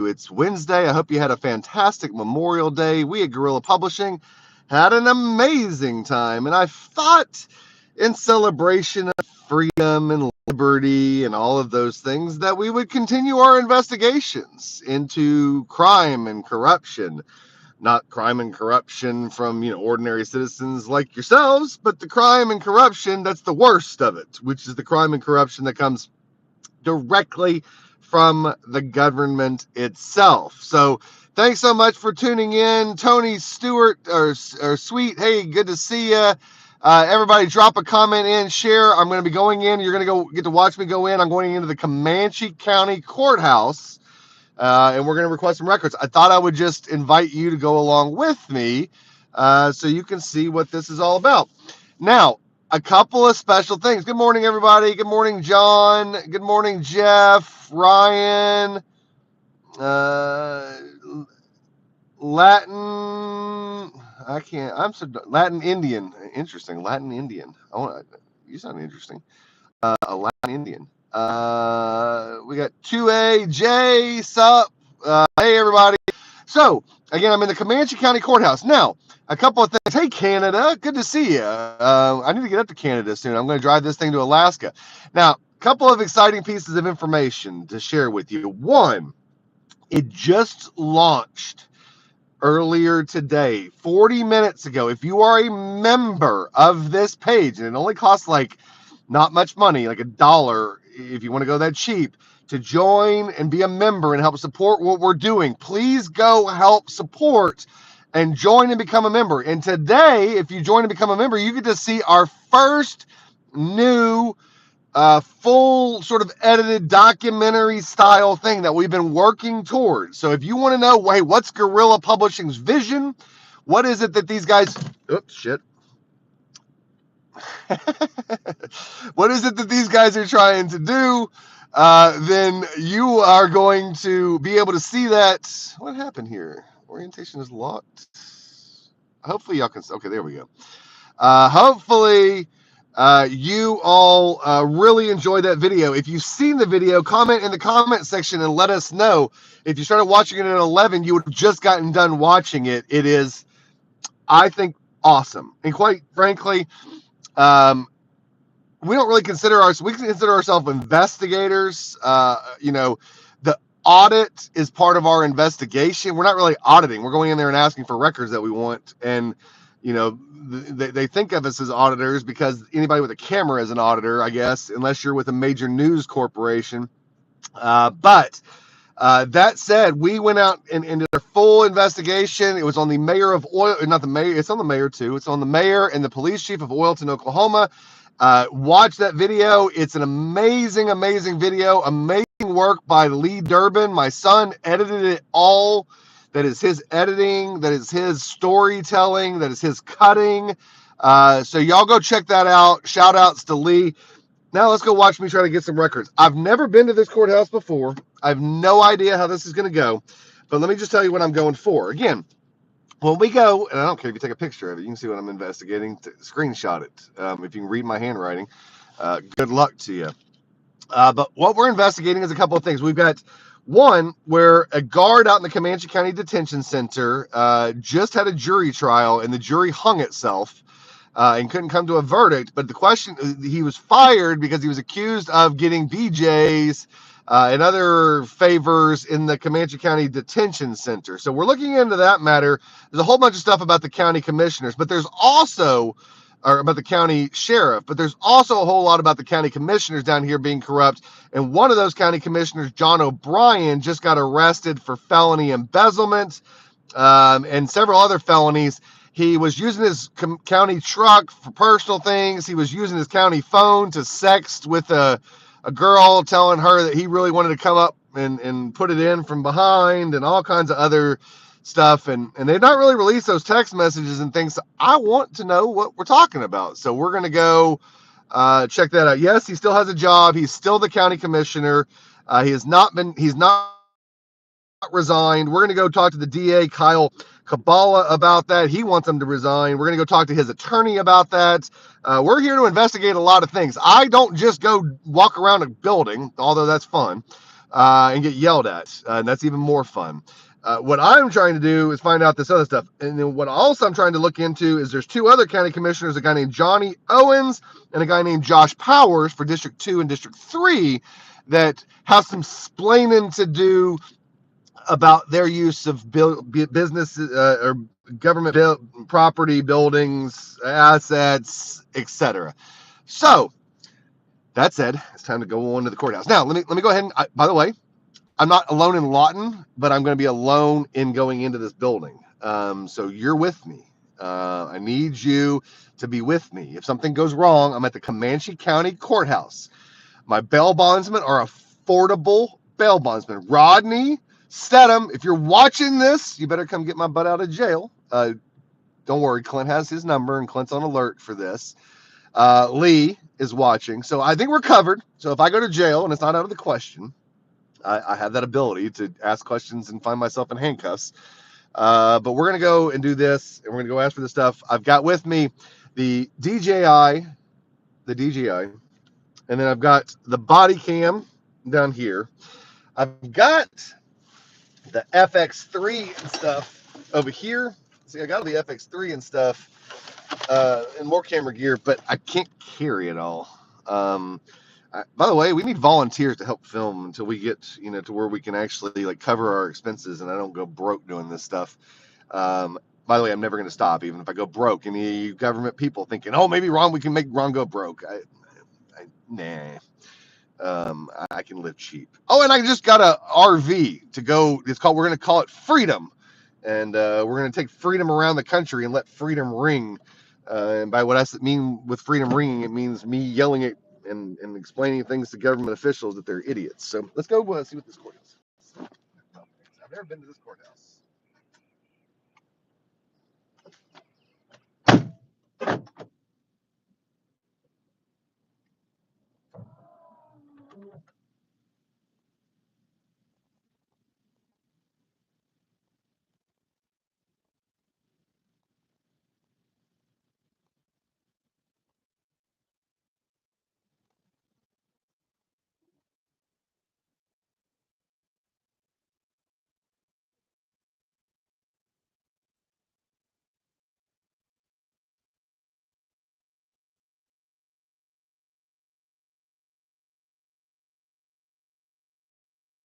It's Wednesday. I hope you had a fantastic Memorial Day. We at Guerrilla Publishing had an amazing time, and I thought, in celebration of freedom and liberty and all of those things, that we would continue our investigations into crime and corruption. Not crime and corruption from ordinary citizens like yourselves, but the crime and corruption that's the worst of it, which is the crime and corruption that comes directly from the government itself. So thanks so much for tuning in. Tony Stewart or Sweet, hey, good to see you. Everybody drop a comment in, share. I'm going to be going in. You're going to get to watch me go in. I'm going into the Comanche County Courthouse, and we're going to request some records. I thought I would just invite you to go along with me so you can see what this is all about. Now, a couple of special things. Good morning, everybody. Good morning, John. Good morning, Jeff, Ryan, Latin. Latin Indian. Interesting. Latin Indian. You sound interesting. A Latin Indian. We got 2A, J, sup. Hey, everybody. So, again, I'm in the Comanche County Courthouse. Now, a couple of things. Hey, Canada, good to see you. I need to get up to Canada soon. I'm going to drive this thing to Alaska. Now, a couple of exciting pieces of information to share with you. One, it just launched earlier today, 40 minutes ago. If you are a member of this page, and it only costs like not much money, like $1, if you want to go that cheap, to join and be a member and help support what we're doing, please go help support and join and become a member. And today, if you join and become a member, you get to see our first new full sort of edited documentary style thing that we've been working towards. So if you want to know, hey, what's Guerrilla Publishing's vision? What is it that these guys, oops, shit. What is it that these guys are trying to do? Then you are going to be able to see that. What happened here? Orientation is locked. Hopefully y'all can, okay, there we go. Hopefully you all really enjoyed that video. If you've seen the video, comment in the comment section and let us know. If you started watching it at 11, you would have just gotten done watching it. It is, I think, awesome. And quite frankly, we don't really consider ourselves investigators. The audit is part of our investigation. We're not really auditing. We're going in there and asking for records that we want. And, they think of us as auditors because anybody with a camera is an auditor, I guess, unless you're with a major news corporation. But that said, we went out and did a full investigation. It was on the mayor of oil, not the mayor. It's on the mayor too. It's on the mayor and the police chief of Oilton, Oklahoma. Watch that video. It's an amazing, amazing video. Amazing work by Lee Durbin. My son edited it all. That is his editing. That is his storytelling. That is his cutting. So y'all go check that out. Shout outs to Lee. Now let's go watch me try to get some records. I've never been to this courthouse before. I have no idea how this is going to go. But let me just tell you what I'm going for. Again, when we go, and I don't care if you take a picture of it, you can see what I'm investigating. Screenshot it. If you can read my handwriting, good luck to you. But what we're investigating is a couple of things. We've got one where a guard out in the Comanche County Detention Center just had a jury trial, and the jury hung itself and couldn't come to a verdict. But the question, he was fired because he was accused of getting BJs and other favors in the Comanche County Detention Center. So we're looking into that matter. There's a whole bunch of stuff about the county commissioners, but there's also, or about the county sheriff, but there's also a whole lot about the county commissioners down here being corrupt. And one of those county commissioners, John O'Brien, just got arrested for felony embezzlement and several other felonies. He was using his county truck for personal things. He was using his county phone to sext with a girl, telling her that he really wanted to come up and put it in from behind and all kinds of other stuff. And they've not really released those text messages and things. So I want to know what we're talking about. So we're going to go check that out. Yes, he still has a job. He's still the county commissioner. He's not resigned. We're going to go talk to the DA, Kyle Kabbalah, about that. He wants him to resign. We're going to go talk to his attorney about that. We're here to investigate a lot of things. I don't just go walk around a building, although that's fun. and get yelled at. And that's even more fun. What I'm trying to do is find out this other stuff. And then what also I'm trying to look into is there's two other county commissioners, a guy named Johnny Owens and a guy named Josh Powers for District 2 and District 3 that have some splaining to do about their use of business or government property, buildings, assets, etc. So that said, it's time to go on to the courthouse. Now, let me go ahead and, by the way, I'm not alone in Lawton, but I'm going to be alone in going into this building. So you're with me. I need you to be with me. If something goes wrong, I'm at the Comanche County Courthouse. My bail bondsmen are affordable bail bondsmen. Rodney Stedham, if you're watching this, you better come get my butt out of jail. Don't worry, Clint has his number, and Clint's on alert for this. Lee is watching, so I think we're covered. So if I go to jail, and it's not out of the question, I have that ability to ask questions and find myself in handcuffs. But we're going to go and do this, and we're going to go ask for this stuff. I've got with me the DJI, and then I've got the body cam down here. I've got the FX3 and stuff over here. See, I got the FX3 and stuff and more camera gear, but I can't carry it all. By the way, we need volunteers to help film until we get, to where we can actually like cover our expenses and I don't go broke doing this stuff. By the way, I'm never going to stop, even if I go broke. Any of you government people thinking, oh, maybe we can make Ron go broke. Nah. I can live cheap. Oh, and I just got a RV to go. We're going to call it Freedom. And we're going to take freedom around the country and let freedom ring. And by what I mean with freedom ringing, it means me yelling at and explaining things to government officials that they're idiots. So let's go see what this courthouse is. I've never been to this courthouse.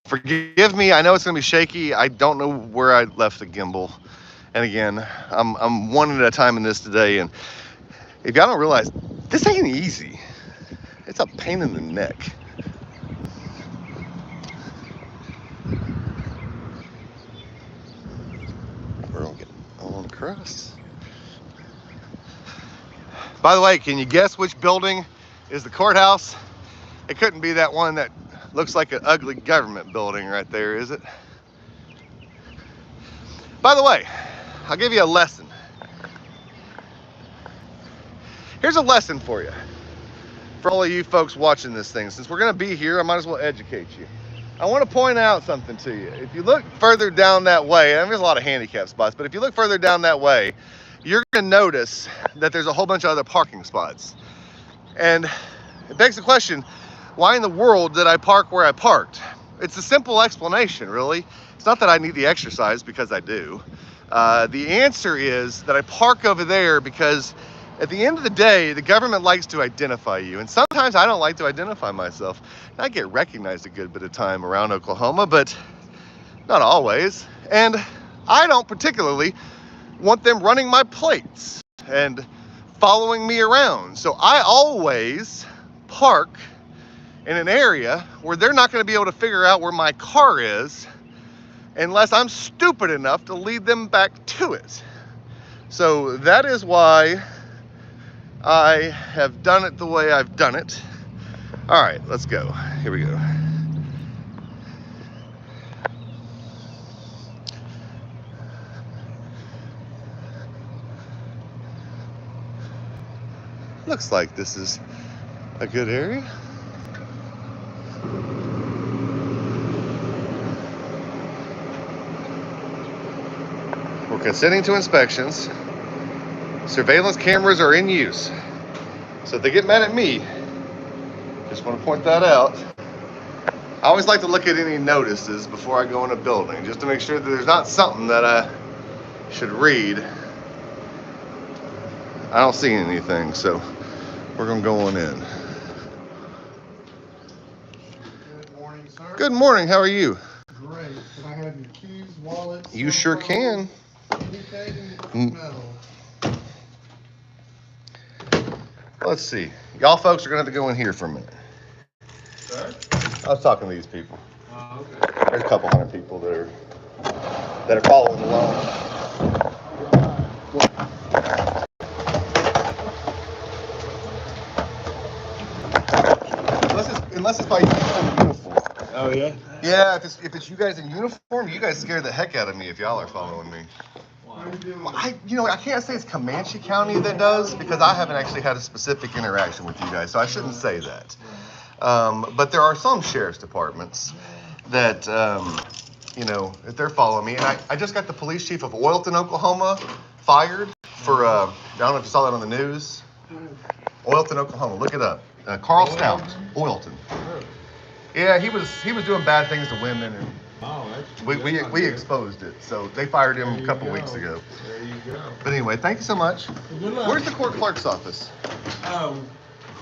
Forgive me. I know it's going to be shaky. I don't know where I left the gimbal. And again, I'm one at a time in this today. And if y'all don't realize, this ain't easy. It's a pain in the neck. We're going to get on across. By the way, can you guess which building is the courthouse? It couldn't be that one that looks like an ugly government building right there, is it? By the way, I'll give you a lesson. Here's a lesson for you. For all of you folks watching this thing, since we're going to be here, I might as well educate you. I want to point out something to you. If you look further down that way, and there's a lot of handicap spots, but if you look further down that way, you're going to notice that there's a whole bunch of other parking spots. And it begs the question, why in the world did I park where I parked? It's a simple explanation, really. It's not that I need the exercise, because I do. The answer is that I park over there because at the end of the day, the government likes to identify you. And sometimes I don't like to identify myself. I get recognized a good bit of time around Oklahoma, but not always. And I don't particularly want them running my plates and following me around. So I always park in an area where they're not going to be able to figure out where my car is unless I'm stupid enough to lead them back to it. So that is why I have done it the way I've done it. All right, let's go. Here we go. Looks like this is a good area. We're consenting to inspections. Surveillance cameras are in use. So if they get mad at me, just want to point that out. I always like to look at any notices before I go in a building, just to make sure that there's not something that I should read. I don't see anything, so we're gonna go on in. Good morning, sir. Good morning, how are you? Great. Can I have your keys, wallet? You sure can. Anything metal. Let's see. Y'all folks are gonna have to go in here for a minute. Sir? I was talking to these people. Oh, okay. There's a couple hundred people that are following along. Unless it's by uniform. Oh, yeah? Yeah, if it's you guys in uniform, you guys scare the heck out of me if y'all are following me. Well, I can't say it's Comanche County that does, because I haven't actually had a specific interaction with you guys, so I shouldn't say that. But there are some sheriff's departments that, if they're following me. And I just got the police chief of Oilton, Oklahoma, fired for, I don't know if you saw that on the news. Oilton, Oklahoma, look it up. Carl Stout, Oilton. Yeah, he was doing bad things to women, and we exposed it. So they fired him a couple weeks ago. There you go. But anyway, thank you so much. Good luck. Where's the court clerk's office?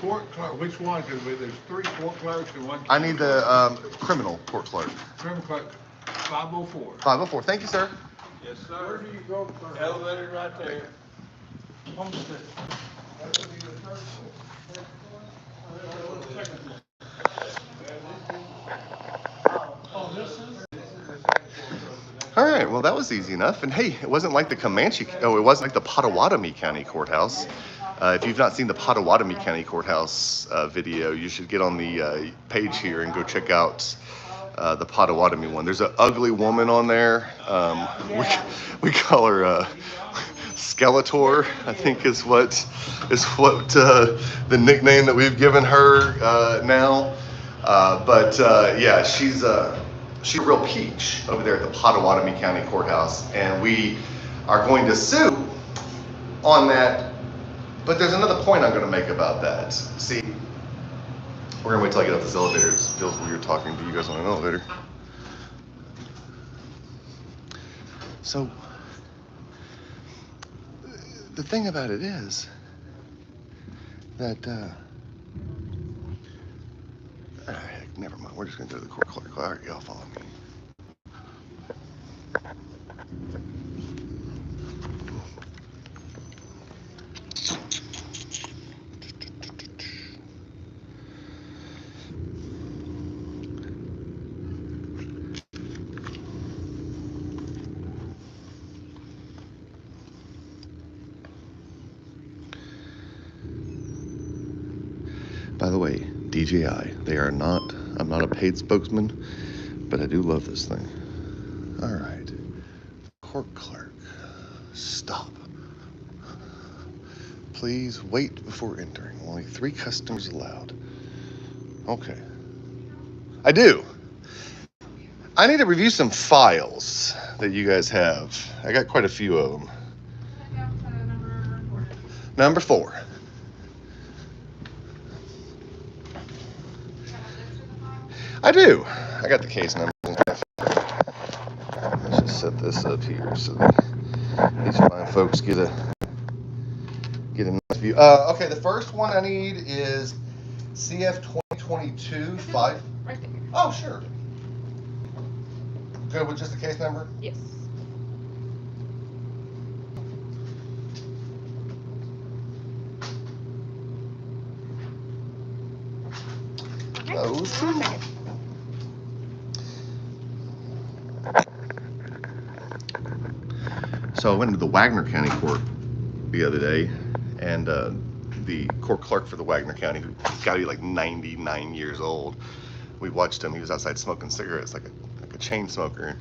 Court clerk, which one? Because there's 3 court clerks and 1. I need the criminal court clerk. Criminal clerk, 504. 504. Thank you, sir. Yes, sir. Where do you go, sir? Elevator right there. Homestead. That would be the first floor. All right, well, that was easy enough. And hey, it wasn't like the it wasn't like the Pottawatomie County Courthouse. If you've not seen the Pottawatomie County Courthouse video, you should get on the page here and go check out the Pottawatomie one. There's an ugly woman on there. We call her Skeletor, I think is what the nickname that we've given her now. Yeah, she's a real peach over there at the Pottawatomie County Courthouse, and we are going to sue on that. But there's another point I'm going to make about that. See, we're going to wait till I get up this elevator. It feels weird talking to you guys on an elevator. So, the thing about it is that, heck, never mind. We're just going to go to the court clerk. All right, y'all follow me. By the way, DJI, I'm not a paid spokesman, but I do love this thing. All right, court clerk, stop. Please wait before entering. Only 3 customers allowed. Okay. I do. I need to review some files that you guys have. I got quite a few of them. Number 4. I do. I got the case number. Let's just set this up here so these fine folks get a nice view. Okay, the first one I need is CF 2022 5. Right there. Oh, sure. Good with just the case number? Yes. Okay. Those two. So I went to the Wagner County Court the other day, and the court clerk for the Wagner County, who's got to be like 99 years old, we watched him. He was outside smoking cigarettes like a chain smoker.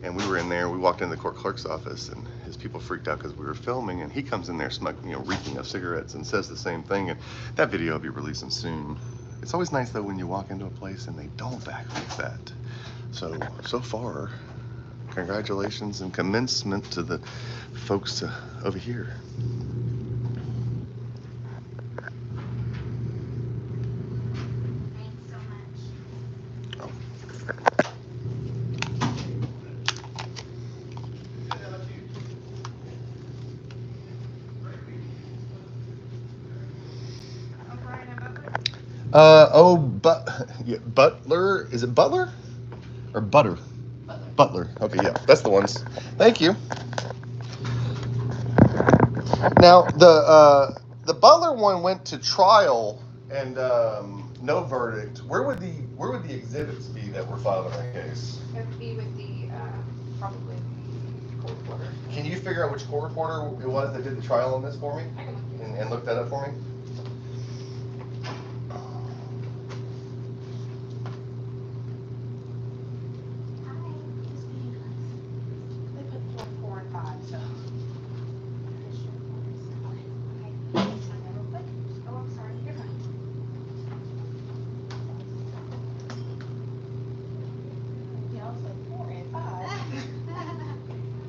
And we were in there. We walked into the court clerk's office, and his people freaked out because we were filming. And he comes in there smoking, reeking of cigarettes, and says the same thing. And that video will be releasing soon. It's always nice though when you walk into a place and they don't act like that. So far, congratulations and commencement to the folks over here. Thanks so much. Oh. Yeah, Butler. Is it Butler or Butter? Butler. Okay, yeah, that's the ones. Thank you. Now the Butler one went to trial and no verdict. Where would the exhibits be that were filed in that case? It would be with the, probably the court reporter. Can you figure out which court reporter it was that did the trial on this for me? I can look through. And look that up for me? They put 4 and 5, so. Okay, sign that real quick. Oh, I'm sorry, you're fine. You also 4 and 5.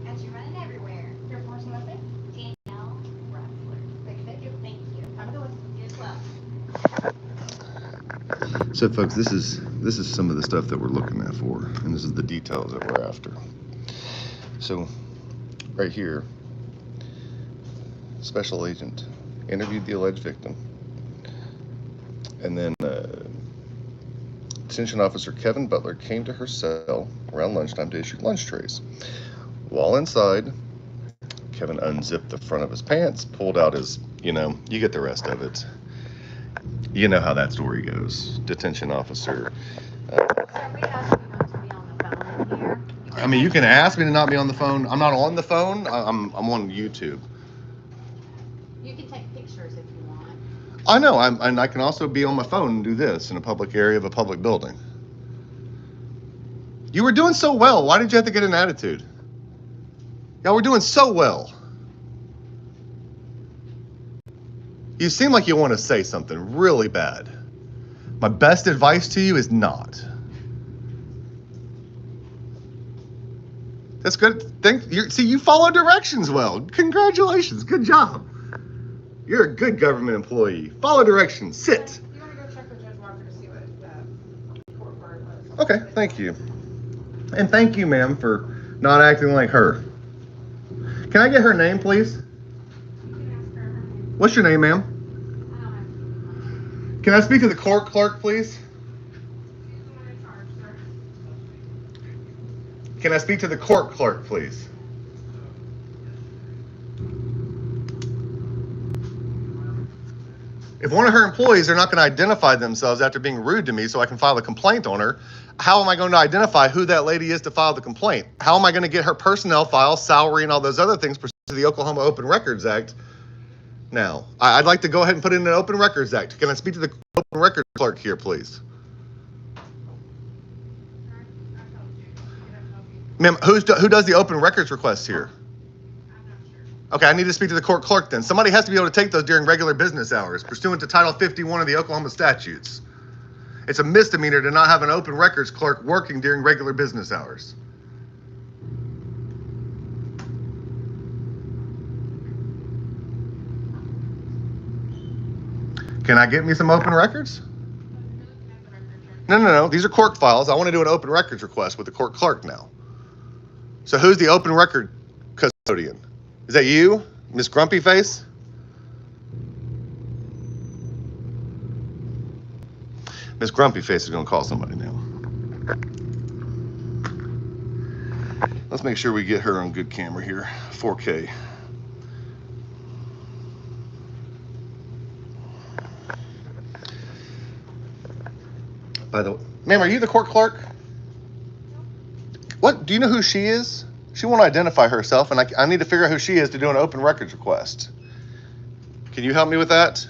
Got you running everywhere. Your first and last name? Danielle Raffler. Thank you. Thank you. Have a good one. You as well. So, folks, this is some of the stuff that we're looking at for, and this is the details that we're after. So, right here, special agent interviewed the alleged victim, and then detention officer Kevin Butler came to her cell around lunchtime to issue lunch trays. While inside, Kevin unzipped the front of his pants, pulled out his, you get the rest of it. You know how that story goes. Detention officer. So we asked you not to be on the phone here. I mean, you can ask me to not be on the phone. I'm not on the phone. I'm on YouTube. You can take pictures if you want. I know. And I can also be on my phone and do this in a public area of a public building. You were doing so well. Why did you have to get an attitude? Y'all were doing so well. You seem like you want to say something really bad. My best advice to you is not. That's good. See, you follow directions well. Congratulations. Good job. You're a good government employee. Follow directions. Sit. You want to go check with Judge Walker to see what court word was? Okay, thank you. And thank you, ma'am, for not acting like her. Can I get her name, please? You can ask her. What's your name, ma'am? I don't have. Can I speak to the court clerk, please? She's the one in charge, sir. Can I speak to the court clerk, please? If one of her employees are not going to identify themselves after being rude to me so I can file a complaint on her, how am I going to identify who that lady is to file the complaint? How am I going to get her personnel file, salary, and all those other things pursuant to the Oklahoma Open Records Act? Now, I'd like to go ahead and put in an Open Records Act. Can I speak to the Open Records clerk here, please? Ma'am, who does the open records requests here? I'm not sure. Okay, I need to speak to the court clerk then. Somebody has to be able to take those during regular business hours, pursuant to Title 51 of the Oklahoma statutes. It's a misdemeanor to not have an open records clerk working during regular business hours. Can I get me some open records? No. These are court files. I want to do an open records request with the court clerk now. So who's the open record custodian? Is that you, Miss Grumpy Face? Miss Grumpy Face is going to call somebody now. Let's make sure we get her on good camera here. 4K. By the way, ma'am, are you the court clerk? What? Do you know who she is? She won't identify herself, and I need to figure out who she is to do an open records request. Can you help me with that?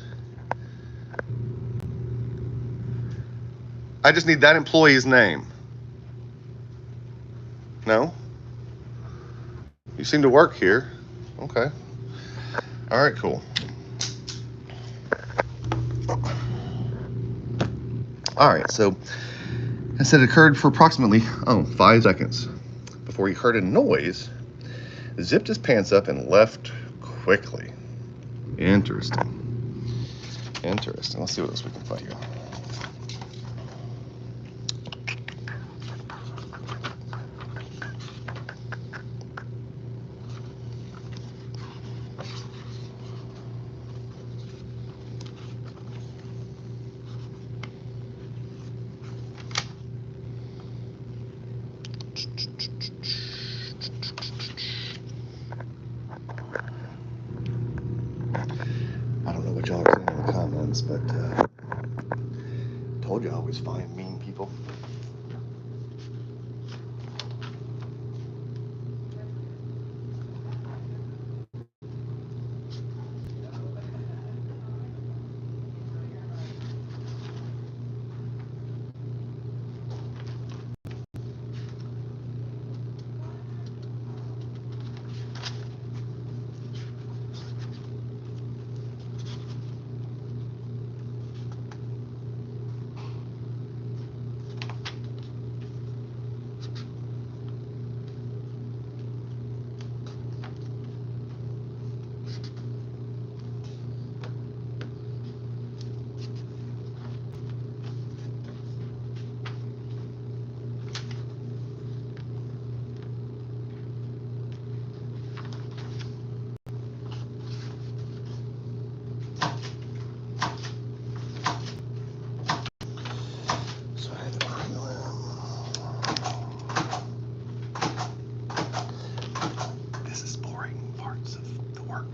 I just need that employee's name. No? You seem to work here. Okay. All right, cool. All right, so I said it occurred for approximately, 5 seconds before he heard a noise, zipped his pants up and left quickly. Interesting. Let's see what else we can find here. but told you I always find mean people. So I had the prelim. This is boring parts of the work.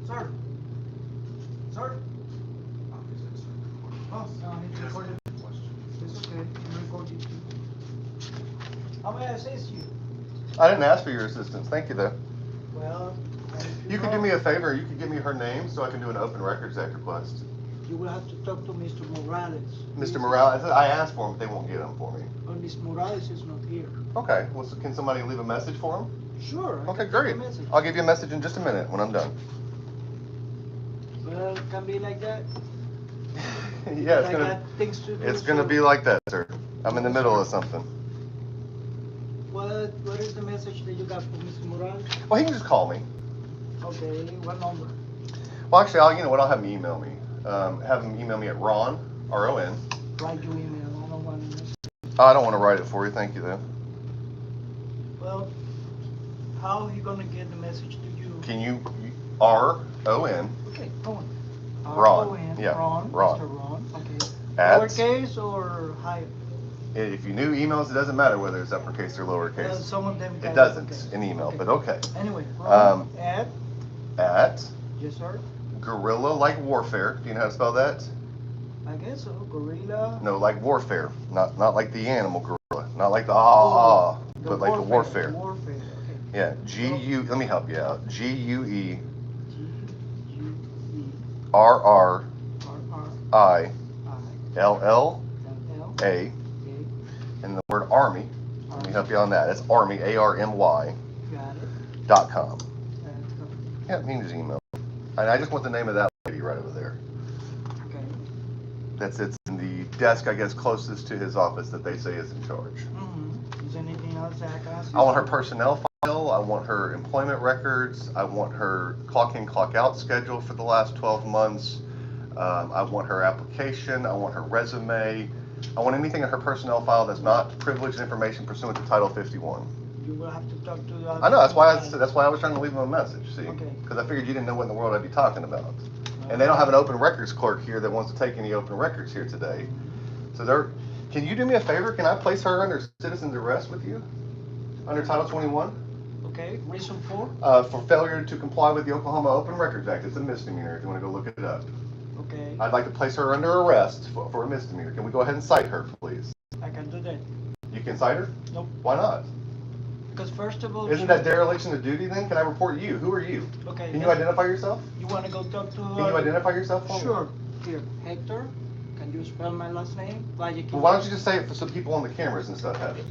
Sir? Sir? Oh, no, he's recording. It's okay, I'm recording too. How may I assist you? I didn't ask for your assistance. Thank you, though. Well, You could do me a favor. You could give me her name so I can do an open records act request. You will have to talk to Mr. Morales. Mr. Morales, I asked for him, but they won't get him for me. Well, Ms. Morales is not here. Okay, well, so can somebody leave a message for him? Sure. I Okay, can take great. a message. I'll give you a message in just a minute when I'm done. Well, it can be like that. Yeah, I got things to do. it's gonna so- be like that, sir. I'm in the middle of something. What is the message that you got for Mr. Morales? Well, he can just call me. Okay, what number? Well, actually, you know what? I'll have him email me. Have him email me at Ron, R-O-N. Write your email. I don't want to miss it. I don't want to write it for you. Thank you, though. Well, how are you gonna get the message to you? Can you, R-O-N, Okay, go on. Ron, R-O-N, yeah, Ron, Ron. Mr. Ron, okay. At- Lowercase or high? if you knew emails, it doesn't matter whether it's uppercase or lowercase. Some of them. It got doesn't uppercase. in email, Okay. but okay. Anyway, Ron, At yes, sir. Gorilla like warfare. Do you know how to spell that? I guess so. Gorilla. No, like warfare. Not like the animal gorilla. Not like the The but like the warfare. Warfare, okay. Yeah, G-U, let me help you out. G-U-E G-U-E R-R-I-L-L-A R-R-I-L-L-A and the word army. Let me help you on that. It's army, A-R-M-Y Got it. .com. Yeah, it means email. And I just want the name of that lady right over there. Okay. That sits in the desk, I guess, closest to his office that they say is in charge. Mm-hmm. His name I want her personnel file. I want her employment records. I want her clock in, clock out schedule for the last 12 months. I want her application. I want her resume. I want anything in her personnel file that's not privileged information pursuant to Title 51. You will have to talk to the. I know, that's why I was trying to leave him a message, see? Okay. Because I figured you didn't know what in the world I'd be talking about. And they don't have an open records clerk here that wants to take any open records here today. So can you do me a favor? Can I place her under citizen's arrest with you? Under Title 21? Okay, reason for? For failure to comply with the Oklahoma Open Records Act. It's a misdemeanor if you want to go look it up. Okay, I'd like to place her under arrest for a misdemeanor. Can we go ahead and cite her, please? I can do that. You can cite her? Nope. Why not? Because first of all. Isn't that dereliction of duty then? Can I report you? Who are you? Okay. Can you identify yourself? You want to go talk to? Can you identify yourself for me? Sure. Here, Hector. Can you spell my last name? Well, why don't you just say it so people on the cameras and stuff have it?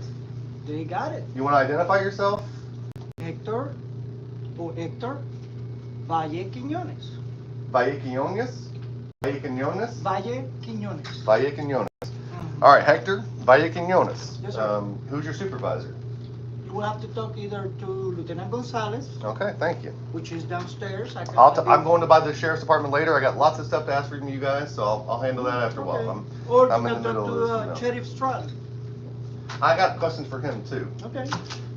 They got it. You want to identify yourself? Hector Valle Quiñones. Valle Quiñones? Valle Quiñones? Valle Quiñones. Valle Quiñones. All right, Hector Valle Quiñones. Yes, sir. Who's your supervisor? You will have to talk either to Lieutenant Gonzalez, Okay, thank you. which is downstairs. I'm going to buy the sheriff's department later. I got lots of stuff to ask from you guys, so I'll handle that after a while. Okay. I'm Or in you the can middle talk of to this. Sheriff Stroud. I got questions for him too. Okay.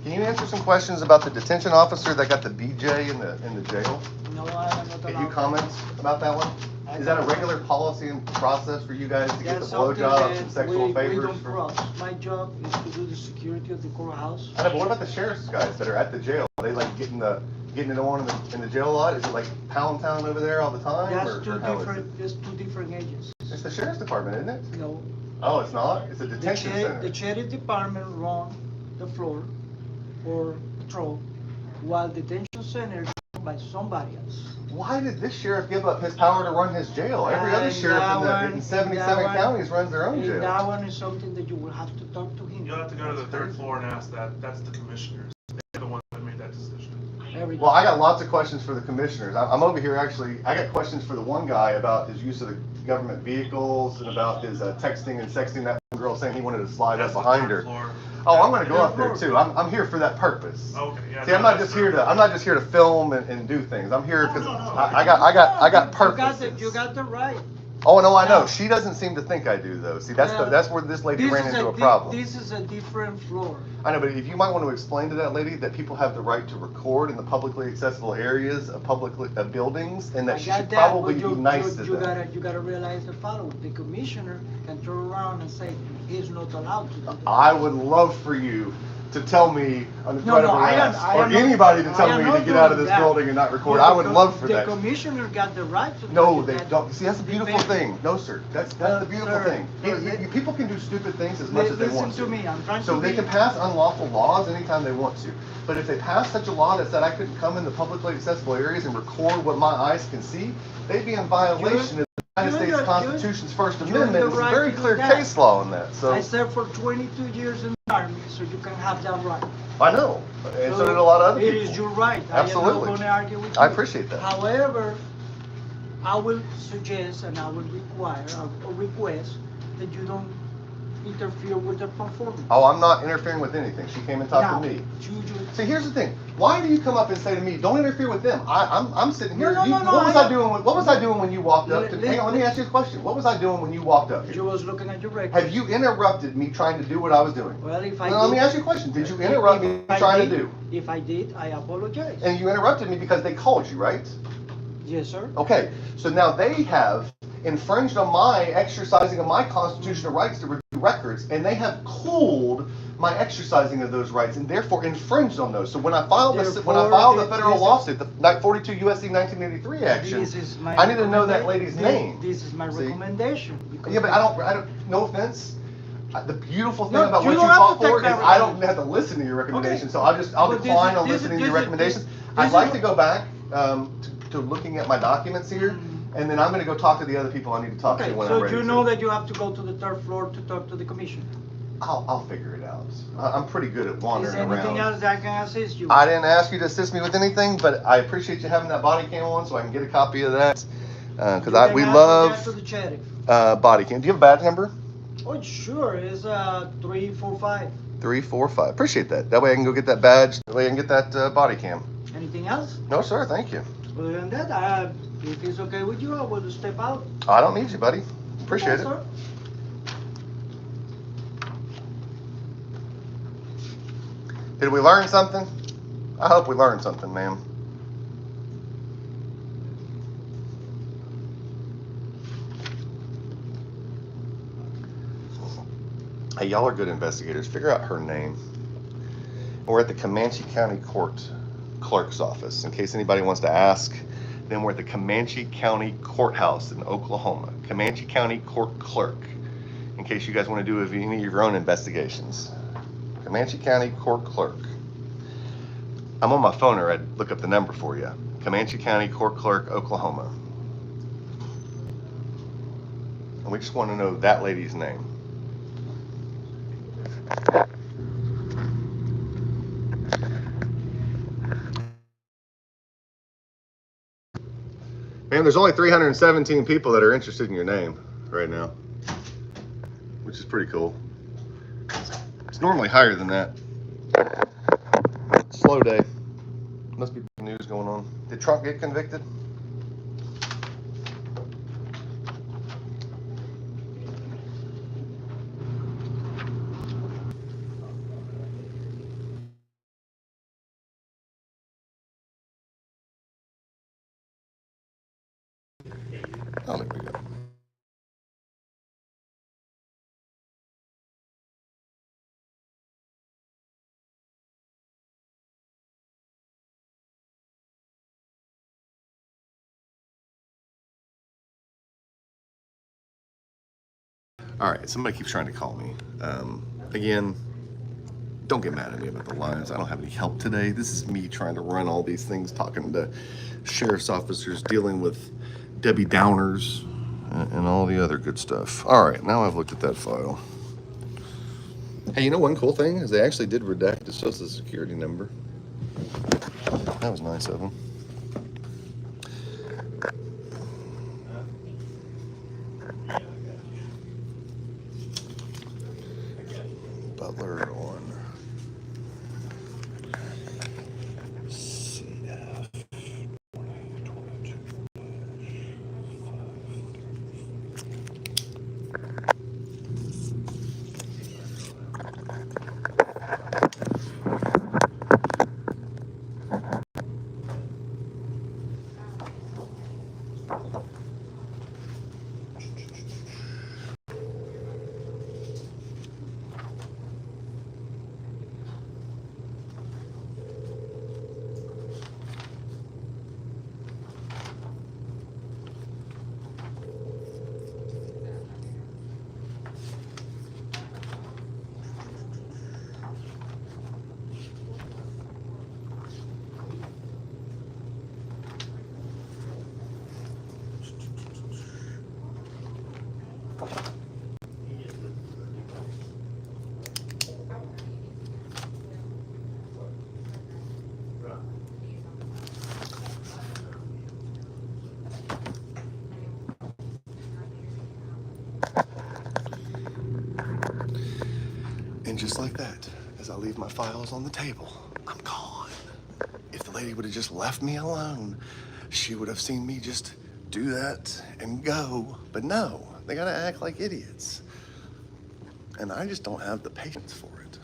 Can you answer some questions about the detention officer that got the BJ in the jail? No, I am not Can you allowed. comment about that one? Is that a regular policy and process for you guys to get the That's something blowjobs that and sexual we favors? don't cross. My job is to do the security of the courthouse. I know, but what about the sheriff's guys that are at the jail? Are they like getting it on in the jail a lot? Is it like Pound Town over there all the time? That's or two how is different, there's two different agencies. it? It's the sheriff's department, isn't it? No, Oh, it's not? It's a detention center. the sheriff department run the floor for patrol, while detention center is run by somebody else. Why did this sheriff give up his power to run his jail? Every other And sheriff that in one- 77 that one- counties runs their own And jail. that one is something that you will have to talk to him. You'll have to go to the third floor and ask that. That's the commissioners. They're the ones that made that decision. Everything. Well, I got lots of questions for the commissioners. I'm over here actually, I got questions for the one guy about his use of the government vehicles and about his texting and sexting that one girl saying he wanted to slide up That's the behind third her. floor. Oh, I'm gonna go Third up there floor. too. I'm here for that purpose. Okay, yeah. See, I'm no, not that's just here perfect. I'm not just here to film and do things. I'm here because No, no, no. I got purposes. You got the right. Oh, no, I know. No. She doesn't seem to think I do though. See, that's where this lady This ran is into a di- problem. This is a different floor. I know, but if you might want to explain to that lady that people have the right to record in the publicly accessible areas of buildings, and that I she got should that, probably but be nice to them. You gotta realize the following: the commissioner can turn around and say he's not allowed to do that. I would love for you to tell me under No, threat no, of I am- arrest, I or am not- anybody to I tell am me not to get out of doing this that. building and not record. Yeah, I would the love for the that. commissioner got the right to. No, do they that. don't. See, that's the beautiful Depend- thing. No, sir. That's Well, the beautiful sir, thing. sir, People can do stupid things as much as they want Listen to me, I'm trying So to they be. can pass unlawful laws anytime they want to. But if they pass such a law that said I couldn't come in the publicly accessible areas and record what my eyes can see, they'd be in violation of the United you're States the- Constitution's First you're Amendment. the It's a right very to do clear that. case law on that. So I served for 22 years in the army, so you can have that right. I know, and so did a lot of other It people. is your right. Absolutely. I am not going to argue with you. I appreciate that. However, I will suggest and I will require or request that you don't interfere with the performance. Oh, I'm not interfering with anything. She came and talked Now, to me. you- See, here's the thing. Why do you come up and say to me, "Don't interfere with them"? I'm sitting here. No, You- no, no, what was I- I doing? What was I doing when you walked up? Let- Hang on, let me ask you a question. What was I doing when you walked up You here? was looking at your record. Have you interrupted me trying to do what I was doing? Well, if I Now, let me did- ask you a question. Did you interrupt me If I trying to did- do? If I did, I apologize. And you interrupted me because they called you, right? Yes, sir. Okay. So now they have infringed on my exercising of my constitutional rights to review records, and they have cooled my exercising of those rights, and therefore infringed on those. So when I filed the Therefore, federal this is- lawsuit, the 42 USC 1983 action, This is my I need to know that recommenda- lady's this- name. This is my See? recommendation. because- Yeah, but I don't. No offense. The beautiful thing No, about you what you don't have fought to take for is my I don't recommendation. have to listen to your recommendations. Okay. So I'll But this decline is- on this listening is- to your this is- recommendations. this I'd is- like to go back to looking at my documents here, Mhm. and then I'm going to go talk to the other people I need to talk Okay, to when I'm so ready. you know that you have to go to the third floor to talk to the commissioner. I'll figure it out. I'm pretty good at Is wandering anything around. else that I can assist you? I didn't ask you to assist me with anything, but I appreciate you having that body cam on so I can get a copy of that. Because You can we ask love that to the sheriff. body cam. Do you have a badge number? Oh, sure, it's 345. 345. Appreciate that. That way I can go get that badge. That way I can get that body cam. Anything else? No, sir. Thank you. Other than that, if it's okay with you, I will step out. I don't need you, buddy. Appreciate Okay, it. sir. Did we learn something? I hope we learned something, ma'am. Hey, y'all are good investigators. Figure out her name. We're at the Comanche County Court Clerk's office. In case anybody wants to ask, then we're at the Comanche County Courthouse in Oklahoma. Comanche County Court Clerk. In case you guys want to do any of your own investigations. Comanche County Court Clerk. I'm on my phone, or I'd look up the number for you. Comanche County Court Clerk, Oklahoma. And we just want to know that lady's name. Man, there's only 317 people that are interested in your name right now, which is pretty cool. It's normally higher than that. Slow day. Must be news going on. Did Trump get convicted? Oh, there we go. All right, somebody keeps trying to call me. Again, don't get mad at me about the lines. I don't have any help today. This is me trying to run all these things, talking to sheriff's officers, dealing with Debbie Downers, and all the other good stuff. All right, now I've looked at that file. Hey, you know one cool thing is they actually did redact the social security number. That was nice of them. Butler on CF 2022. And just like that, as I leave my files on the table, I'm gone. If the lady would have just left me alone, she would have seen me just do that and go. But no, they gotta act like idiots. And I just don't have the patience for it.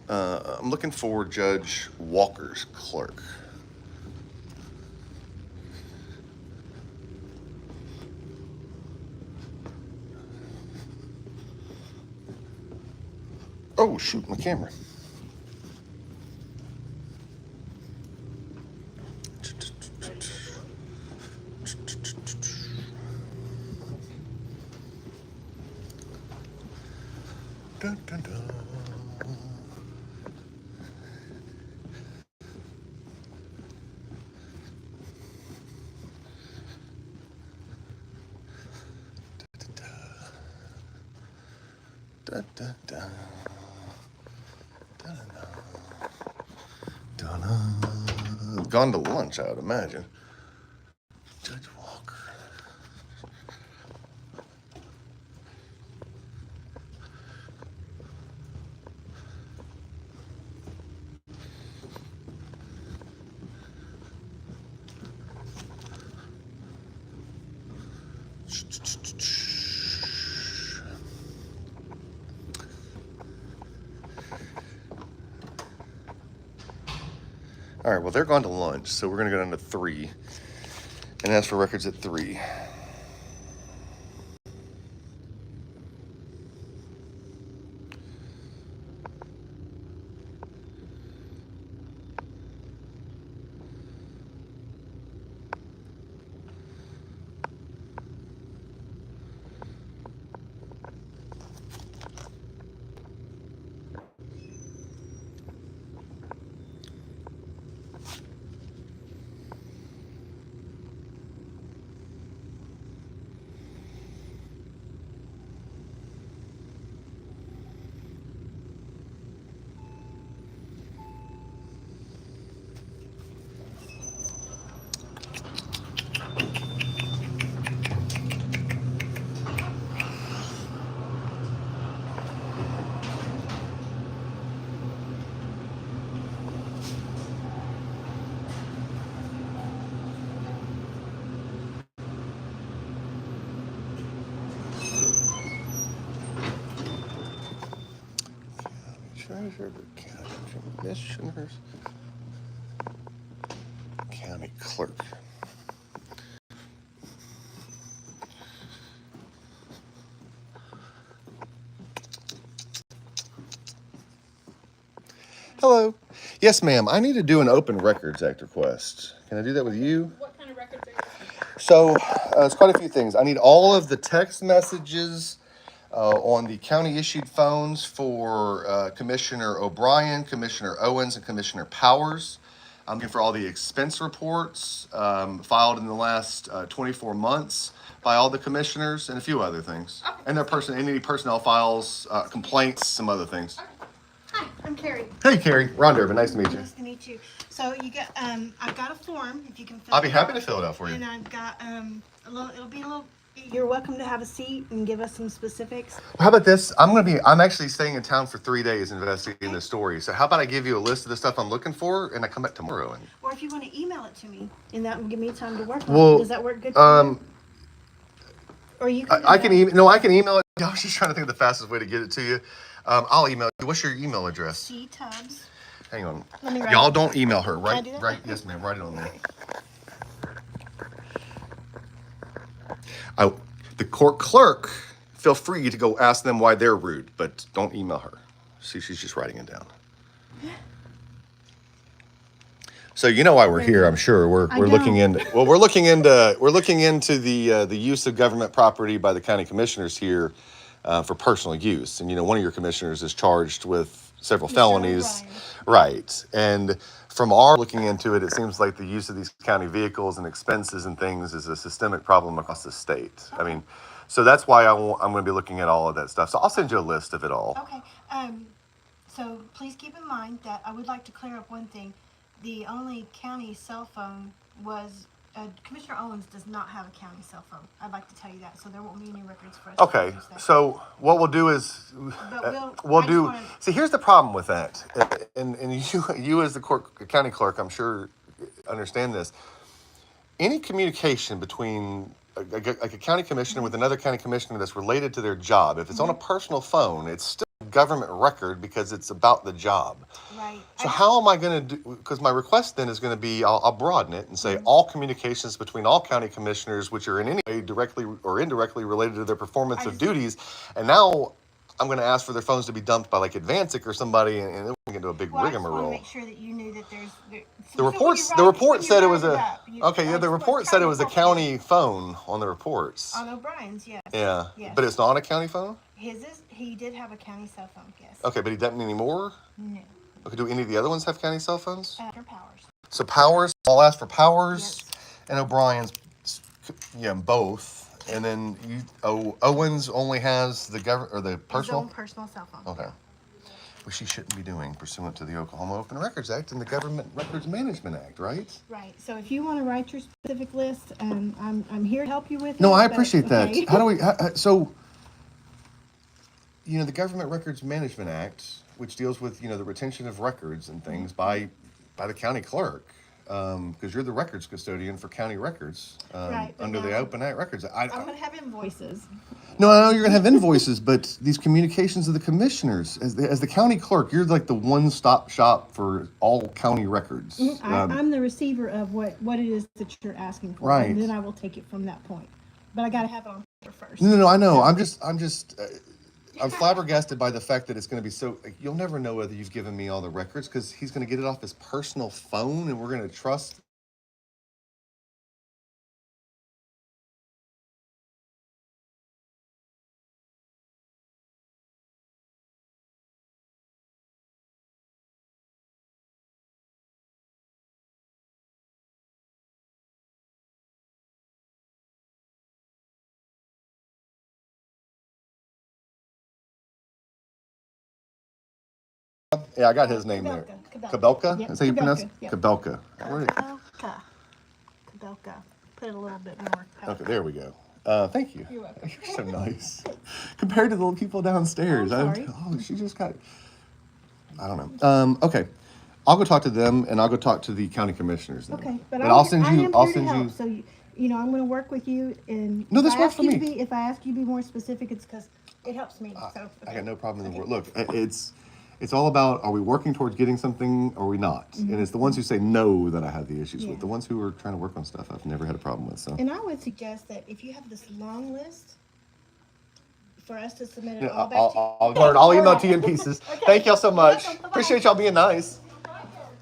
I'm looking for Judge Walker's clerk. Oh, shoot, my camera. Dun, dun, dun. Da, da, da. Da, da, da. Gone to lunch, I would imagine. Judge Walker. All right, well, they're gone to lunch, so we're going to go down to 3 and ask for records at 3. Treasurer, county commissioners, county clerk. Hello. Yes, ma'am. I need to do an Open Records Act request. Can I do that with you? What kind of records are you looking for? So, it's quite a few things. I need all of the text messages on the county issued phones for Commissioner O'Brien, Commissioner Owens, and Commissioner Powers. I'm looking for all the expense reports filed in the last 24 months by all the commissioners and a few other things. Okay. And their any personnel files, complaints, some other things. Hi, I'm Carrie. Hey, Carrie. Ron Durbin. Nice to meet you. Nice to meet you. So you get, I've got a form if you can fill. I'll be it happy out. to fill it out for you. And I've got a little. It'll be a little. You're welcome to have a seat and give us some specifics. How about this? I'm actually staying in town for 3 days investigating this story. So how about I give you a list of the stuff I'm looking for and I come back tomorrow and Or if you want to email it to me, and that will give me time to work on Well, it. Does that work good for you? Or you can. I can email. No, I can email it. I was just trying to think of the fastest way to get it to you. I'll email you. What's your email address? C Tubbs. Hang on. Let me write Y'all it. don't email her, Can I right? do that? Right? Yes, ma'am. Write it on there. The court clerk, feel free to go ask them why they're rude, but don't email her. See, she's just writing it down. So you know why we're here, I'm sure. We're looking into we're looking into the use of government property by the county commissioners here for personal use. And one of your commissioners is charged with several felonies. O'Brien. Right. And from our looking into it, it seems like the use of these county vehicles and expenses and things is a systemic problem across the state. I mean, so that's why I'm going to be looking at all of that stuff. So I'll send you a list of it all. Okay. So please keep in mind that I would like to clear up one thing. The only county cell phone was Commissioner Owens does not have a county cell phone. I'd like to tell you that, so there won't be any records for us. to Okay, use that. so what we'll do is But we'll I just do. wanna- See, here's the problem with that, and you as the county clerk, I'm sure understand this. Any communication between like a county commissioner with another county commissioner that's related to their job, if it's on a personal phone, it's still a government record because it's about the job. Right. So how am I going to do? Because my request then is going to be, I'll broaden it and say all communications between all county commissioners, which are in any way directly or indirectly related to their performance of duties, and now I'm going to ask for their phones to be dumped by like Advancic or somebody, and then we can do a big Well, I just want to rigmarole. make sure that you knew that there's. The report said it was a okay. Yeah, the report said it was a county phone on the reports. On O'Brien's, yes. Yeah, Yes. but it's not a county phone. He did have a county cell phone, yes. Okay, but he doesn't anymore. No. Okay, do any of the other ones have county cell phones? After Powers. So Powers, I'll ask for Powers Yes. and O'Brien's, yeah, both. And then Owens only has the His personal. own personal cell phone. Okay. Which he shouldn't be doing pursuant to the Oklahoma Open Records Act and the Government Records Management Act, right? Right. So if you want to write your specific list, I'm here to help you with it. No, I but- appreciate okay. that. How do we? So, the Government Records Management Act, which deals with the retention of records and things by the county clerk. because you're the records custodian for county records, Right, but under the now- Open Act Records. I'm gonna have invoices. No, I know you're gonna have invoices, but these communications of the commissioners, as the county clerk, you're like the one-stop shop for all county records. I'm the receiver of what it is that you're asking for. Right. And then I will take it from that point. But I gotta have it on paper first. No, I know. I'm flabbergasted by the fact that it's going to be so. Like, you'll never know whether you've given me all the records because he's going to get it off his personal phone, and we're going to trust. Yeah, I got his name there. Kabelka? Yep, Is that how you pronounce it? Yep. Kabelka. Where- Kabelka. Put it a little bit more. Okay, there we go. Thank you. You're welcome. You're so nice. Compared to the little people downstairs. Oh, I'm sorry. She just got. I don't know. Okay, I'll go talk to them, and I'll go talk to the county commissioners. Then. Okay, but I'll send I you. am I'll here to send help, you. so you know, I'm gonna work with you and. No, if this I works ask for you to me. if I ask you to be more specific, it's because it helps me, so. I got no problem in the world. Look, it's all about, are we working towards getting something or are we not? And it's the ones who say no that I have the issues Yeah. with. The ones who are trying to work on stuff, I've never had a problem with. So And I would suggest that if you have this long list, for us to submit it yeah, all back to you. I'll email to you in pieces. Thank y'all so much. Welcome. Bye-bye. Appreciate y'all being nice.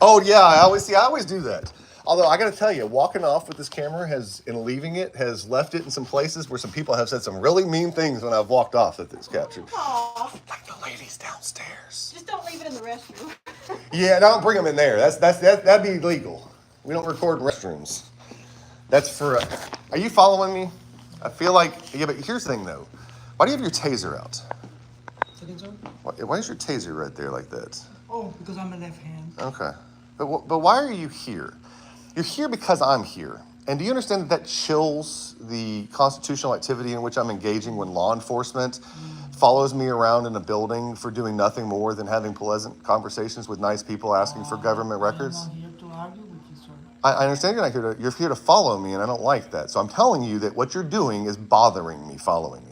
Oh yeah, I always do that. Although I got to tell you, walking off with this camera and leaving it has left it in some places where some people have said some really mean things when I've walked off that it's captured. Aw, Like the ladies downstairs. just don't leave it in the restroom. Yeah, don't bring them in there. That'd be illegal. We don't record in restrooms. That's for. Are you following me? I feel like. Yeah, but here's the thing though. Why do you have your taser out? Second, sir? Why is your taser right there like that? Oh, because I'm a left hand. Okay, but why are you here? You're here because I'm here. And do you understand that chills the constitutional activity in which I'm engaging when law enforcement follows me around in a building for doing nothing more than having pleasant conversations with nice people asking for government records? I'm not here to argue with you, sir. I understand you're not here you're here to follow me, and I don't like that. So I'm telling you that what you're doing is bothering me, following me.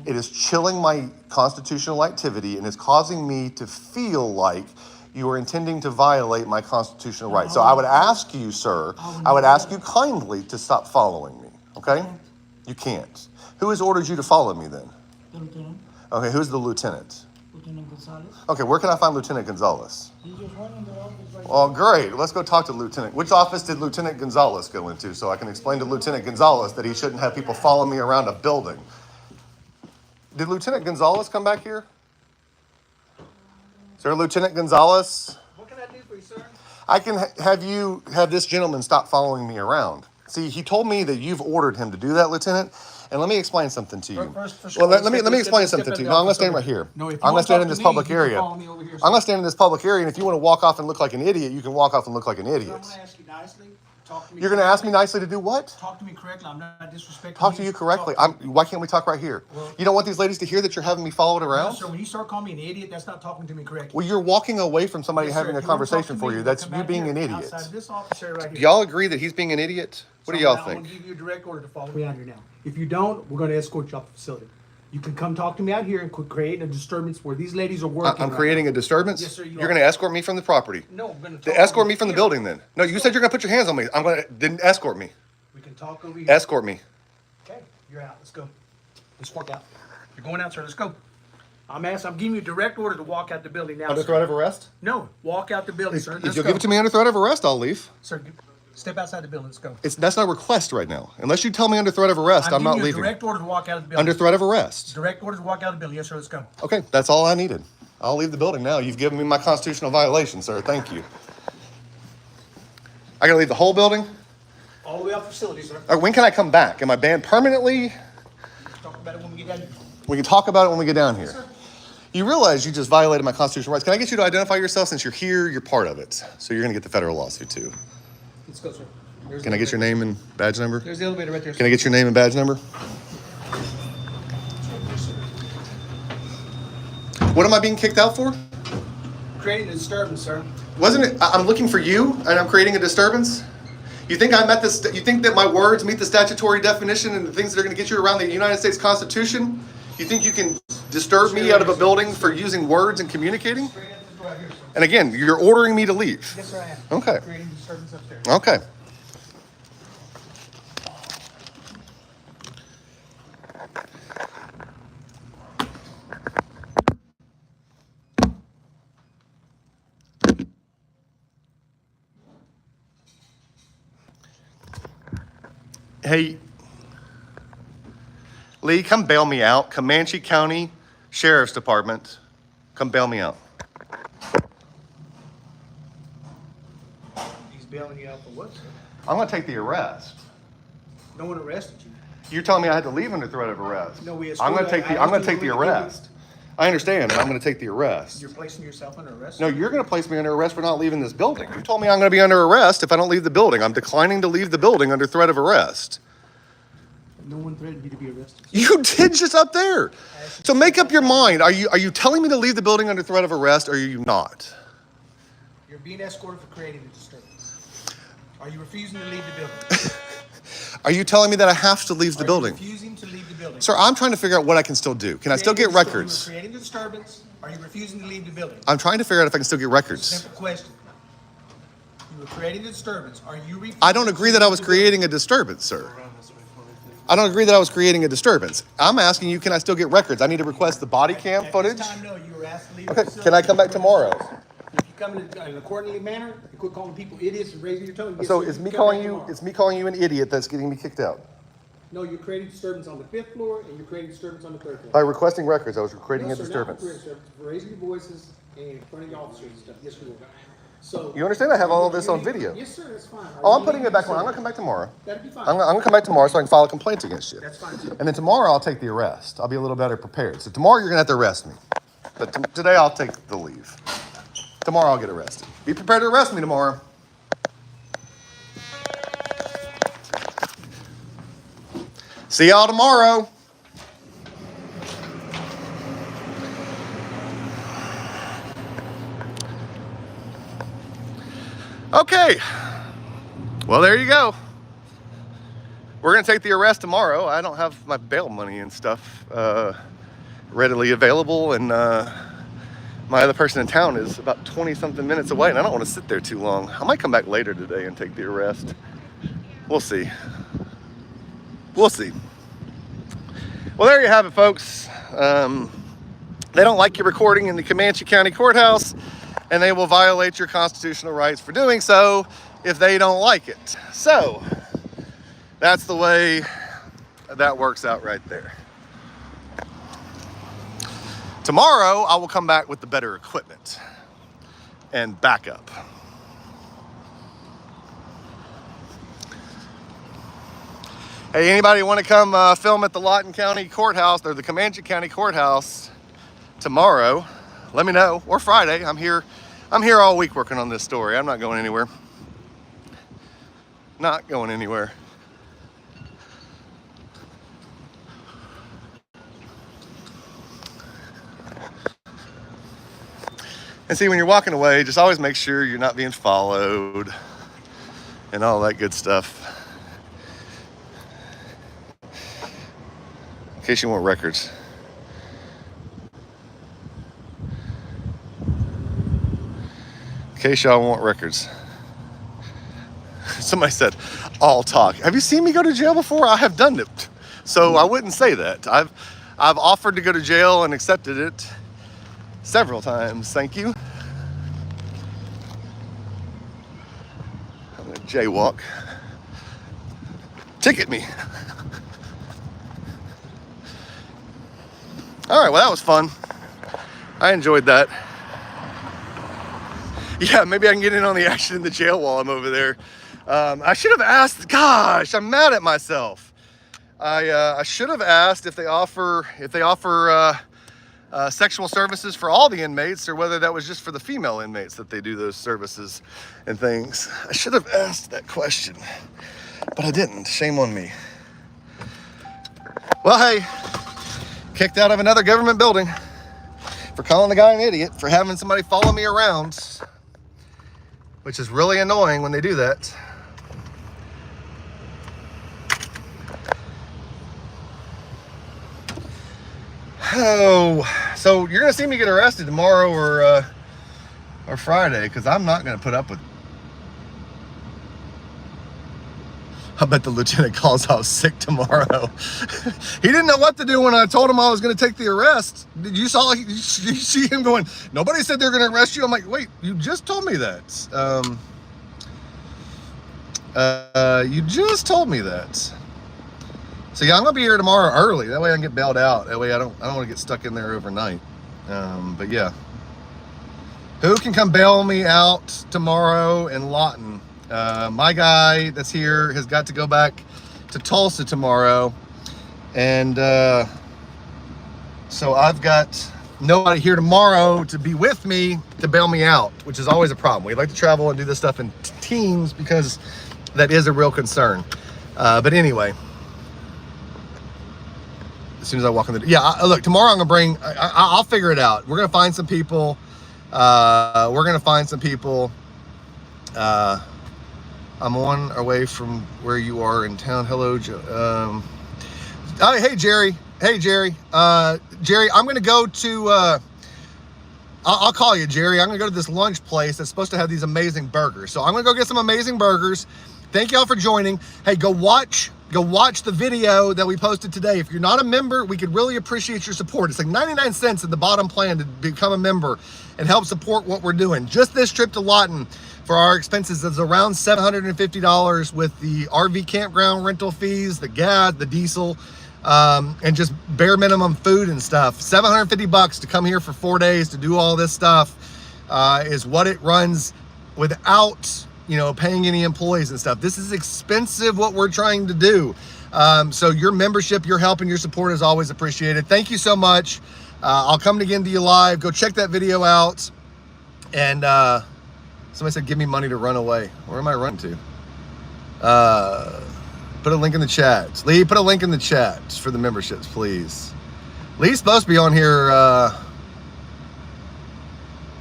It is chilling my constitutional activity and is causing me to feel like you are intending to violate my constitutional rights. So I would ask you, sir, I would ask you kindly to stop following me, okay? You can't. Who has ordered you to follow me then? The lieutenant, Okay, who's the lieutenant? Lieutenant Gonzalez. Okay, where can I find Lieutenant Gonzalez? He just went in the office right Well, great. Let's go talk to Lieutenant. Which office did Lieutenant Gonzalez go into so I can explain to Lieutenant Gonzalez that he shouldn't have people follow me around a building? Did Lieutenant Gonzalez come back here? Sir, Lieutenant Gonzalez? What can I do for you, sir? I can have this gentleman stop following me around. See, he told me that you've ordered him to do that, Lieutenant. And let me explain something to you. First, Well, let me explain something to you. No, I'm gonna stand right here. No, if you I'm gonna want to stand in talk this to me, public you can area. follow me over here, I'm sir. gonna stand in this public area, and if you want to walk off and look like an idiot, you can walk off and look like an I'm idiot. gonna ask you nicely. Talk to me. You're gonna ask me nicely to do what? Talk to me correctly. I'm not disrespecting Talk to you correctly. Why can't we talk right here? You don't want these ladies to hear that you're having me followed No, around? sir, when you start calling me an idiot, that's not talking to me correctly. Well, you're walking away from somebody Yes, sir. having a If you wanna talk conversation to for me, you. we'll That's come you back being here, an idiot. Outside this office area right Do here. y'all agree that he's being an idiot? What do y'all I'm think? gonna give you a direct order to follow me out here now. If you don't, we're gonna escort you off the facility. You can come talk to me out here and quit creating a disturbance where these ladies are working. I'm right creating now. a disturbance? Yes, sir, you You're are. going to escort me from the property. No, we're gonna talk. To escort over me from the here. building then. No, you said you're going to put your hands on me. Then escort me. We can talk over here. Escort me. Okay, you're out. Let's go. Let's walk out. You're going out, sir. Let's go. I'm giving you a direct order to walk out the building now. Under sir. threat of arrest? No, walk out the building, sir. If Let's you'll go. give it to me under threat of arrest, I'll leave. Sir, step outside the building. Let's go. That's not a request right now. Unless you tell me under threat of arrest, I'm not giving you a leaving. direct order to walk out of the building. Under threat of arrest. Direct order to walk out of the building. Yes, sir. Let's go. Okay, that's all I needed. I'll leave the building now. You've given me my constitutional violation, sir. Thank you. I gotta leave the whole building? All the way out the facility, sir. Or when can I come back? Am I banned permanently? Talk about it when we get down here. We can talk about it when we get down here. sir. You realize you just violated my constitutional rights. Can I get you to identify yourself? Since you're here, you're part of it. So you're gonna get the federal lawsuit too. Let's go, sir. There's Can the I get your elevator. name and badge number? There's the elevator right there. Can I get your name and badge number? What am I being kicked out for? Creating a disturbance, sir. Wasn't it? I'm looking for you, and I'm creating a disturbance. You think I met this? You think that my words meet the statutory definition and the things that are going to get you around the United States Constitution? You think you can disturb me out of a building for using words and communicating? And again, you're ordering me to leave. Yes, sir, I am. Okay. Creating disturbance upstairs. Okay. Hey, Lee, come bail me out. Comanche County Sheriff's Department, come bail me out. He's bailing you out for what, sir? I'm going to take the arrest. No one arrested you. You're telling me I had to leave under threat of arrest. No, we I'm going to take the. I'm going to take the escorted you. arrest. I understand, but I'm going to take the arrest. You're placing yourself under arrest? No, you're going to place me under arrest for not leaving this building. You told me I'm going to be under arrest if I don't leave the building. I'm declining to leave the building under threat of arrest. No one threatened you to be arrested. You did just up there. So make up your mind. Are you telling me to leave the building under threat of arrest, or are you not? You're being escorted for creating a disturbance. Are you refusing to leave the building? Are you telling me that I have to leave the building? Are you refusing to leave the building? Sir, I'm trying to figure out what I can still do. Can I still get records? You're creating a disturbance. Are you refusing to leave the building? I'm trying to figure out if I can still get records. Simple question. You were creating a disturbance. Are you refusing? I don't agree that I was creating a disturbance, sir. I don't agree that I was creating a disturbance. I'm asking you, can I still get records? I need to request the body cam footage. At this time, no, you were asked to leave the Okay, facility. can I come back tomorrow? If you come in an accordingly manner, you quit calling people idiots and raising your tone. So it's me calling you an idiot that's getting me kicked out. No, you're creating disturbance on the 5th floor and you're creating disturbance on the 3rd floor. By requesting records, I was creating No, a sir, not disturbance. for disturbance, for raising your voices and in front of the officers and stuff. Yes, you will. So You understand I have all of this on video? Yes, sir, that's fine. Oh, I'm putting it back on. I'm gonna come back tomorrow. That'd be fine. I'm gonna come back tomorrow so I can file a complaint against you. That's fine, too. And then tomorrow I'll take the arrest. I'll be a little better prepared. So tomorrow you're gonna have to arrest me. But today I'll take the leave. Tomorrow I'll get arrested. Be prepared to arrest me tomorrow. See y'all tomorrow. Okay. Well, there you go. We're going to take the arrest tomorrow. I don't have my bail money and stuff readily available, and my other person in town is about 20-something minutes away, and I don't want to sit there too long. I might come back later today and take the arrest. We'll see. We'll see. Well, there you have it, folks. They don't like you recording in the Comanche County Courthouse, and they will violate your constitutional rights for doing so if they don't like it. So that's the way that works out right there. Tomorrow, I will come back with the better equipment and backup. Hey, anybody want to come film at the Lawton County Courthouse or the Comanche County Courthouse tomorrow? Let me know. Or Friday. I'm here all week working on this story. I'm not going anywhere. Not going anywhere. And see, when you're walking away, just always make sure you're not being followed and all that good stuff. In case you want records. In case y'all want records. Somebody said, all talk. Have you seen me go to jail before? I have done it. So I wouldn't say that. I've offered to go to jail and accepted it several times. Thank you. I'm gonna jaywalk. Ticket me. All right, well, that was fun. I enjoyed that. Yeah, maybe I can get in on the action in the jail while I'm over there. I should have asked, gosh, I'm mad at myself. I should have asked if they offer sexual services for all the inmates, or whether that was just for the female inmates that they do those services and things. I should have asked that question, but I didn't. Shame on me. Well, hey, kicked out of another government building for calling the guy an idiot for having somebody follow me around. which is really annoying when they do that. Oh, so you're gonna see me get arrested tomorrow or Friday, because I'm not gonna put up with. I bet the lieutenant calls out sick tomorrow. He didn't know what to do when I told him I was going to take the arrest. Did you see him going, nobody said they're going to arrest you? I'm like, wait, you just told me that. You just told me that. So yeah, I'm going to be here tomorrow early. That way I can get bailed out. That way I don't want to get stuck in there overnight. But yeah. Who can come bail me out tomorrow in Lawton? My guy that's here has got to go back to Tulsa tomorrow, and so I've got nobody here tomorrow to be with me to bail me out, which is always a problem. We like to travel and do this stuff in teams because that is a real concern. But anyway, as soon as I walk in the look, tomorrow I'm gonna bring. I'll figure it out. We're gonna find some people. I'm on our way from where you are in town. Hello, hey Jerry. Hey Jerry. Jerry, I'm gonna go to. I'll call you, Jerry. I'm gonna go to this lunch place that's supposed to have these amazing burgers. So I'm gonna go get some amazing burgers. Thank y'all for joining. Hey, go watch the video that we posted today. If you're not a member, we could really appreciate your support. It's like 99 cents at the bottom plan to become a member and help support what we're doing. Just this trip to Lawton for our expenses is around $750 with the RV campground rental fees, the gas, the diesel, and just bare minimum food and stuff. $750 to come here for 4 days to do all this stuff is what it runs without, paying any employees and stuff. This is expensive what we're trying to do. So your membership, your help, and your support is always appreciated. Thank you so much. I'll come again to you live. Go check that video out. And somebody said, give me money to run away. Where am I running to? Put a link in the chat. Lee, put a link in the chat for the memberships, please. Lee's supposed to be on here.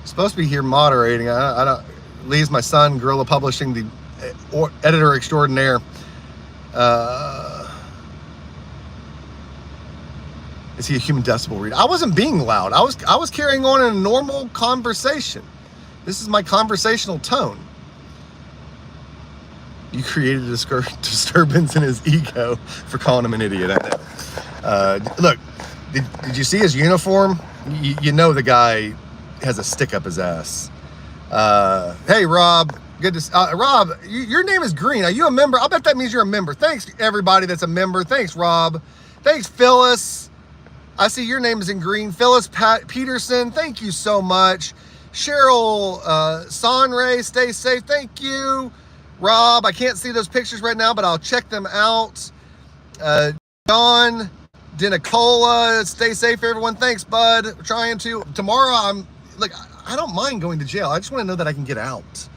Supposed to be here moderating. I don't. Lee's my son, Gorilla Publishing, the editor extraordinaire. Is he a human decibel reader? I wasn't being loud. I was carrying on in a normal conversation. This is my conversational tone. You created a disturbance in his ego for calling him an idiot. I know. Look, did you see his uniform? You know the guy has a stick up his ass. Hey, Rob. Good to Rob, your name is Green. Are you a member? I'll bet that means you're a member. Thanks, everybody that's a member. Thanks, Rob. Thanks, Phyllis. I see your name is in green. Phyllis Peterson, thank you so much. Cheryl Sonray, stay safe. Thank you. Rob, I can't see those pictures right now, but I'll check them out. John Denicola, stay safe, everyone. Thanks, bud. We're trying to. Tomorrow, I don't mind going to jail. I just want to know that I can get out.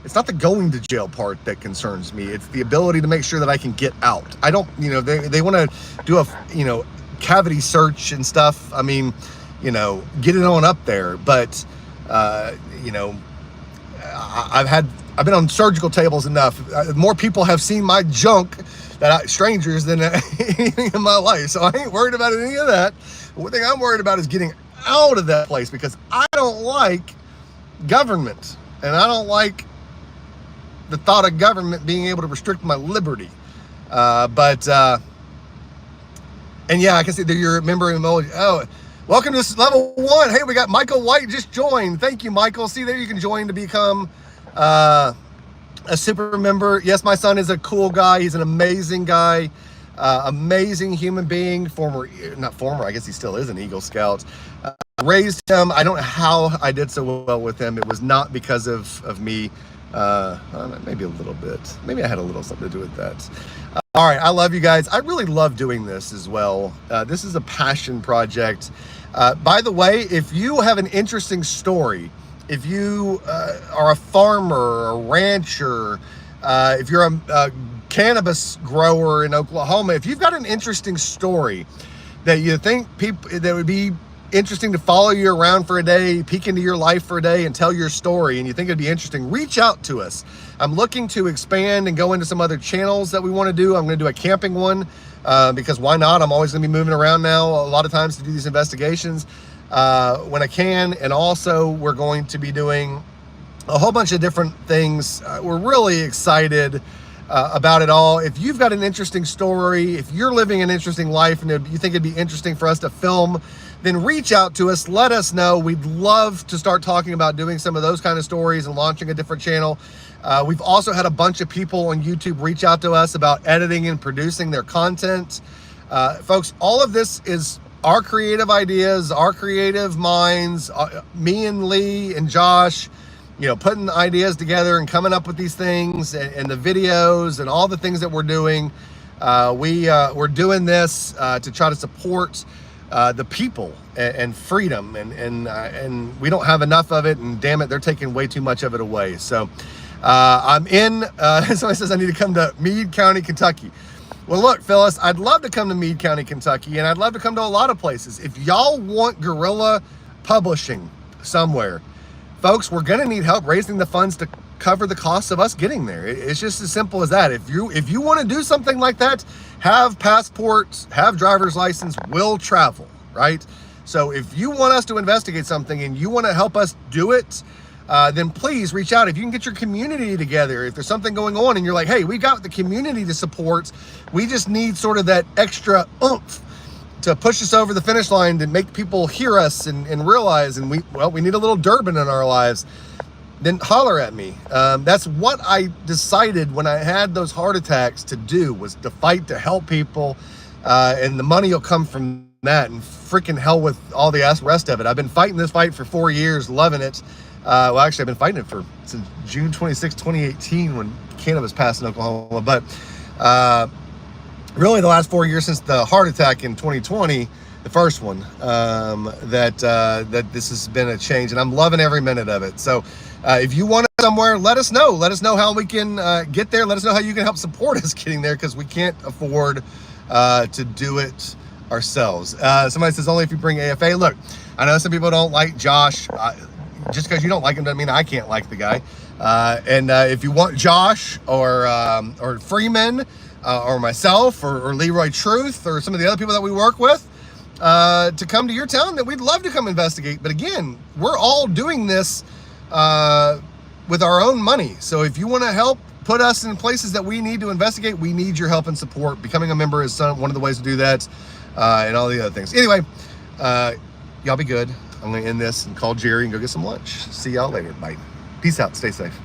It's not the going to jail part that concerns me. It's the ability to make sure that I can get out. I don't, they want to do a, cavity search and stuff. I mean, get it on up there. But, I've been on surgical tables enough. More people have seen my junk, strangers, than anything in my life. So I ain't worried about any of that. One thing I'm worried about is getting out of that place, because I don't like government, and I don't like the thought of government being able to restrict my liberty. And yeah, I can see that you're a member of emoji. Oh, welcome to level 1. Hey, we got Michael White just joined. Thank you, Michael. See there, you can join to become a super member. Yes, my son is a cool guy. He's an amazing guy, amazing human being. Not former, I guess he still is an Eagle Scout. Raised him. I don't know how I did so well with him. It was not because of me. Maybe a little bit. Maybe I had a little something to do with that. All right, I love you guys. I really love doing this as well. This is a passion project. By the way, if you have an interesting story, if you are a farmer, a rancher, if you're a cannabis grower in Oklahoma, if you've got an interesting story that you think people that would be interesting to follow you around for a day, peek into your life for a day and tell your story, and you think it'd be interesting, reach out to us. I'm looking to expand and go into some other channels that we want to do. I'm going to do a camping one because why not? I'm always going to be moving around now a lot of times to do these investigations when I can. And also we're going to be doing a whole bunch of different things. We're really excited about it all. If you've got an interesting story, if you're living an interesting life and you think it'd be interesting for us to film, then reach out to us. Let us know. We'd love to start talking about doing some of those kind of stories and launching a different channel. We've also had a bunch of people on YouTube reach out to us about editing and producing their content. Folks, all of this is our creative ideas, our creative minds, me and Lee and Josh, putting ideas together and coming up with these things and the videos and all the things that we're doing. We're doing this to try to support the people and freedom, and we don't have enough of it, and damn it, they're taking way too much of it away. So I'm in, somebody says I need to come to Meade County, Kentucky. Well, look, Phyllis, I'd love to come to Meade County, Kentucky, and I'd love to come to a lot of places. If y'all want guerrilla publishing somewhere, folks, we're going to need help raising the funds to cover the costs of us getting there. It's just as simple as that. If you want to do something like that, have passports, have driver's license, will travel, right? So if you want us to investigate something and you want to help us do it, then please reach out. If you can get your community together, if there's something going on and you're like, hey, we got the community to support, we just need sort of that extra oomph to push us over the finish line, to make people hear us and realize, and we need a little Durbin in our lives, then holler at me. That's what I decided when I had those heart attacks to do, was to fight to help people, and the money will come from that, and freaking hell with all the rest of it. I've been fighting this fight for 4 years, loving it. Well, actually, I've been fighting it since June 26, 2018, when cannabis passed in Oklahoma. But really, the last 4 years since the heart attack in 2020, the first one, that this has been a change, and I'm loving every minute of it. So if you want it somewhere, let us know. Let us know how we can get there. Let us know how you can help support us getting there, because we can't afford to do it ourselves. Somebody says only if you bring AFA. Look, I know some people don't like Josh. Just because you don't like him doesn't mean I can't like the guy. And if you want Josh or Freeman or myself or Leroy Truth or some of the other people that we work with to come to your town, then we'd love to come investigate. But again, we're all doing this with our own money. So if you want to help put us in places that we need to investigate, we need your help and support. Becoming a member is one of the ways to do that, and all the other things. Anyway, y'all be good. I'm going to end this and call Jerry and go get some lunch. See y'all later. Bye. Peace out. Stay safe.